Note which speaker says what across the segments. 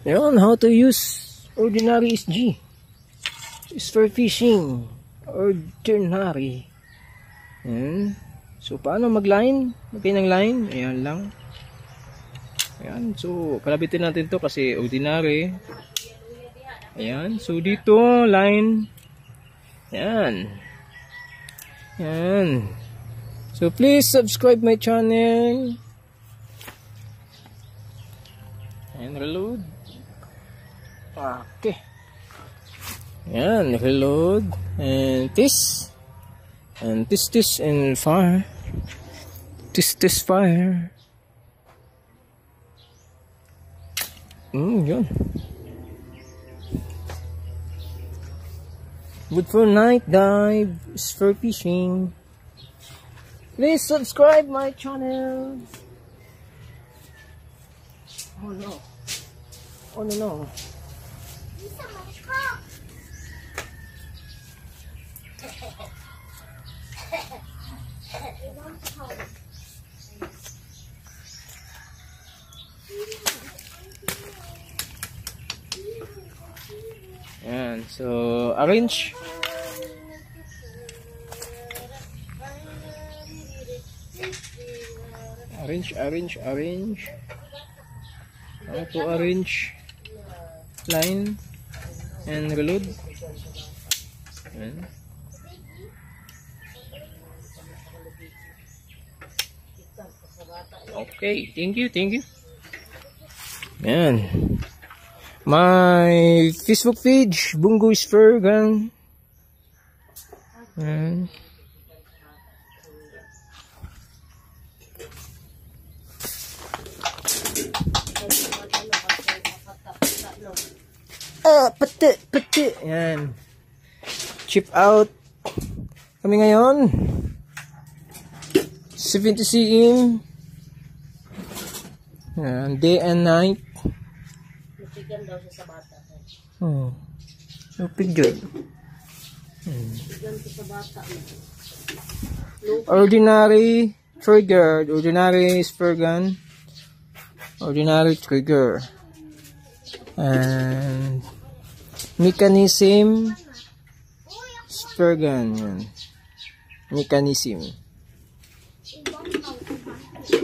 Speaker 1: Yan, how to use ordinary SG. Spear fishing. Ordinary. Yan. So, paano mag-line? Magkay ng line. Ayan lang. Ayan. So, kalabitin natin to kasi ordinary. Ayan. So, dito, line. Ayan. Ayan. So, please subscribe my channel. And reload. Okay. Ayan, reload. And this. And this, and fire. This, fire. Yun. Good for night dive. Spear fishing. Please subscribe my channel. Oh no. Oh no. Yan, so arrange. Arrange. How to arrange line and reload. Yan. Okay, thank you. Yan. My Facebook page, Bungo Spear Gun. Yan. Pati. Yan. Chip out. Kami ngayon. 70 cm. Yan. Day and night.
Speaker 2: Lupigan daw siya sa bata.
Speaker 1: Lupig dyan.
Speaker 2: Lupigan ko sa bata.
Speaker 1: Ordinary trigger. Ordinary spear gun. Ordinary trigger. And mechanism spear gun. Yan. Mechanism.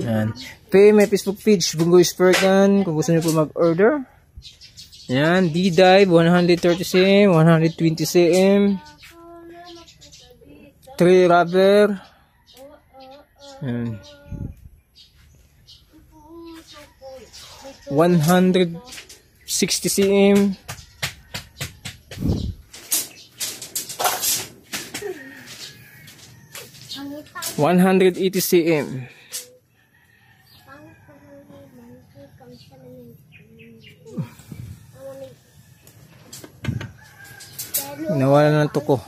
Speaker 1: Yan. Pay my Facebook page, Bungo Spear Gun, kung gusto niyo po mag-order. Yan, D-dive, 130 cm, 120 cm, 3 rubber. Yan. 160 cm. 180 cm. Nawala ng tuko.